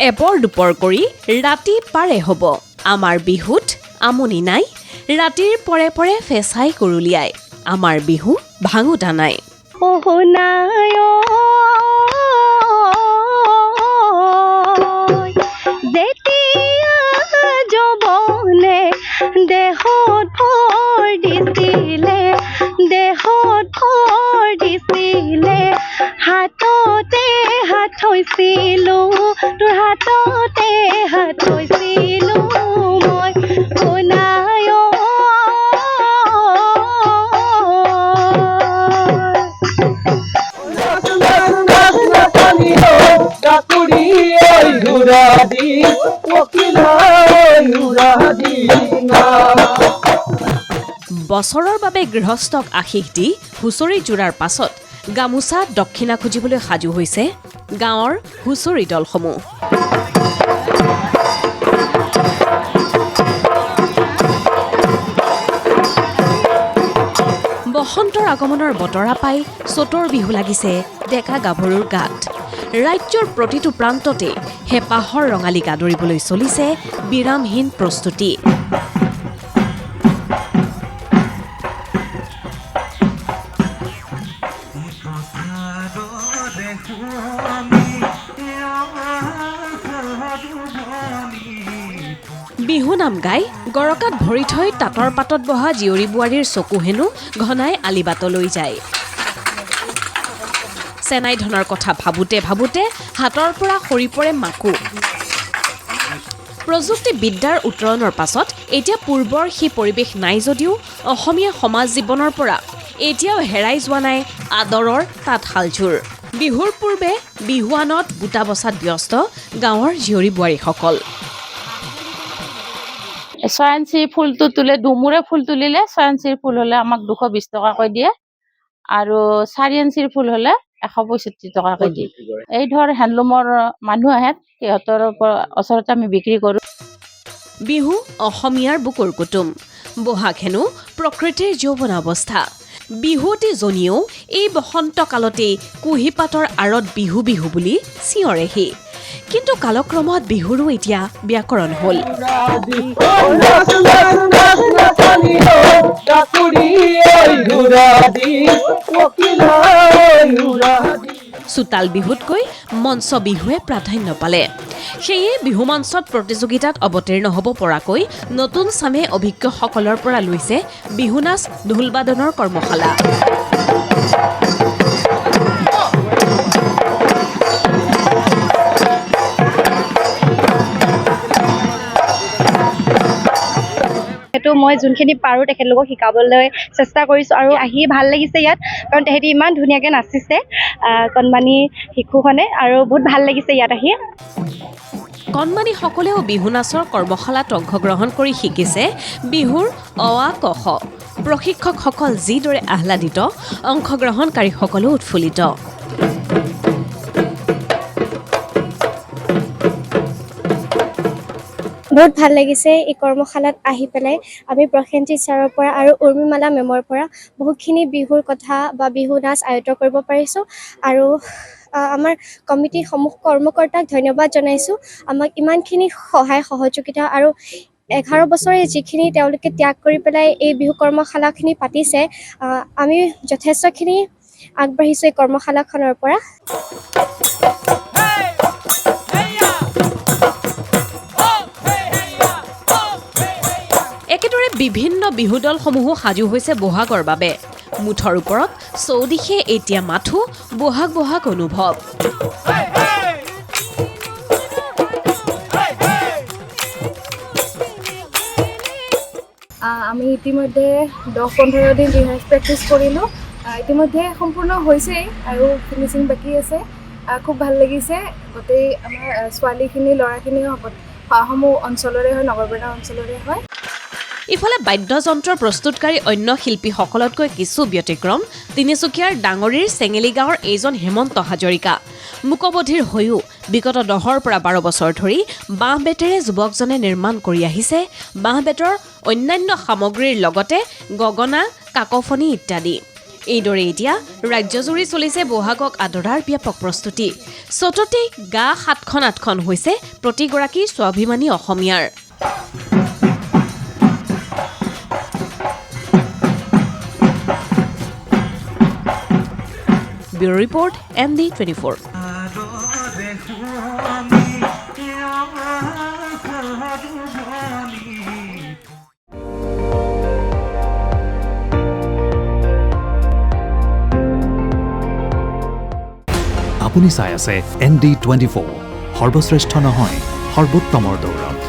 এপৰ দুপৰ কৰি ৰাতি পাৰে হ'ব আমাৰ বিহুত আমনি নাই ৰাতিৰ পৰে পৰে ফেচাই কৰুলিয়াই আমাৰ বিহু ভাঙুতা নাই হাততে হাত হৈছিলো তোৰ হাততে হাত হৈছিলো মই শুনায় বছৰৰ বাবে গৃহস্থক আশীষ দি হুঁচৰি জোৰাৰ পাছত গামোচা দক্ষিণা খুজিবলৈ সাজু হৈছে গাঁৱৰ হুঁচৰি দলসমূহ বসন্তৰ আগমনৰ বতৰা পাই চতৰ বিহু লাগিছে ডেকা গাভৰুৰ গাত ৰাজ্যৰ প্ৰতিটো প্ৰান্ততে হেঁপাহৰ ৰঙালী গাদৰিবলৈ চলিছে বিৰামহীন প্ৰস্তুতি বিহু নাম গাই গৰকাত ভৰি থৈ তাঁতৰ পাতত বহা জীয়ৰী বোৱাৰীৰ চকু হেনো ঘনাই আলিবাটলৈ যায় চেনাই ধনৰ কথা ভাবোতে ভাবোতে হাতৰ পৰা সৰি পৰে মাকো প্ৰযুক্তিবিদ্যাৰ উত্তৰণৰ পাছত এতিয়া পূৰ্বৰ সেই পৰিৱেশ নাই যদিও অসমীয়া সমাজ জীৱনৰ পৰা এতিয়াও হেৰাই যোৱা নাই আদৰৰ তাঁতশালযোৰ বিহুৰ পূৰ্বে বিহুৱানত বুটা বচাত ব্যস্ত গাঁৱৰ জীয়ৰী বোৱাৰীসকল ছয়াঞ্চি ফুলটো তুলে ডুমুৰে ফুল তুলিলে ছয়াঞ্চিৰ ফুল হলে আমাক 220 টকাকৈ দিয়ে আৰু 4 ইঞ্চিৰ ফুল হলে 165 টকাকৈ দিয়ে এই ধৰ হ্যান্ডলুমৰ মানুহ আহে সিহঁতৰ ওচৰতে আমি বিক্ৰী কৰো বিহু অসমীয়াৰ বুকুৰ কুটুম বহাগ হেনো প্ৰকৃতিৰ যৌৱন অৱস্থা বিহুতি জনিও এই বসন্ত কালতে কুহিপাতৰ আৰত বিহু বিহু বুলি চিঞৰেহি কিন্তু কালক্ৰমত বিহুৰো এতিয়া ব্যাকৰণ হ'ল চোতাল বিহুতকৈ মঞ্চ বিহুৱে প্ৰাধান্য পালে সেয়ে বিহু মঞ্চত প্ৰতিযোগিতাত অৱতীৰ্ণ হ'ব পৰাকৈ নতুন চামে অভিজ্ঞসকলৰ পৰা লৈছে বিহু নাচ ঢোলবাদনৰ কৰ্মশালা সেইটো মই যোনখিনি পাৰো তেখেতলোকক শিকাবলৈ চেষ্টা কৰিছো আৰু আহি ভাল লাগিছে ইয়াত কাৰণ তেহেঁতি ইমান ধুনীয়াকৈ নাচিছে কণমানি শিশুখনে আৰু বহুত ভাল লাগিছে ইয়াত আহি কণমানিসকলেও বিহু নাচৰ কৰ্মশালাত অংশগ্ৰহণ কৰি শিকিছে বিহুৰ অ আ ক খ প্ৰশিক্ষকসকল যিদৰে আহ্লাদিত অংশগ্ৰহণকাৰীসকলো উৎফুল্লিত বহুত ভাল লাগিছে এই কৰ্মশালাত আহি পেলাই আমি প্ৰসেনজিৎ ছাৰৰ পৰা আৰু উৰ্মিমালা মেমৰ পৰা বহুতখিনি বিহুৰ কথা বা বিহু নাচ আয়ত্ত কৰিব পাৰিছোঁ আৰু আমাৰ কমিটিৰ সমূহ কৰ্মকৰ্তাক ধন্যবাদ জনাইছোঁ আমাক ইমানখিনি সহায় সহযোগিতা আৰু 11 বছৰে যিখিনি তেওঁলোকে ত্যাগ কৰি পেলাই এই বিহু কৰ্মশালাখিনি পাতিছে আমি যথেষ্টখিনি আগবাঢ়িছোঁ এই কৰ্মশালাখনৰ পৰা একেদৰে বিভিন্ন বিহু দলসমূহো সাজু হৈছে বহাগৰ বাবে মুঠৰ ওপৰত চৌদিশে এতিয়া মাথো বহাগ বহাগ অনুভৱ আমি ইতিমধ্যে 10-15 দিন ৰিহাৰ্চ প্ৰেক্টিছ কৰিলোঁ ইতিমধ্যে সম্পূৰ্ণ হৈছেই আৰু ফিনিচিং বাকী আছে খুব ভাল লাগিছে গোটেই আমাৰ ছোৱালীখিনি ল'ৰাখিনি সমূহ অঞ্চলৰে হয় নগৰপেটা অঞ্চলৰে হয় ইফালে বাদ্যযন্ত্ৰ প্ৰস্তুতকাৰী অন্য শিল্পীসকলতকৈ কিছু ব্যতিক্ৰম তিনিচুকীয়াৰ ডাঙৰীৰ চেঙেলি গাঁৱৰ এইজন হেমন্ত হাজৰিকা মুকবধিৰ হৈও বিগত 10 পৰা 12 বছৰ ধৰি বাঁহ বেতেৰে যুৱকজনে নিৰ্মাণ কৰি আহিছে বাঁহ বেতৰ অন্যান্য সামগ্ৰীৰ লগতে গগনা কাকফনি ইত্যাদি এইদৰে এতিয়া ৰাজ্যজুৰি চলিছে বহাগক আদৰাৰ ব্যাপক প্ৰস্তুতি সততেই গা 7খন-8খন হৈছে প্ৰতিগৰাকী স্বাভিমানী অসমীয়াৰ। Bureau report MD24। আপুনি চাই আছে ND24 সৰ্বশ্ৰেষ্ঠ নহয় সৰ্বোত্তমৰ দৌৰত।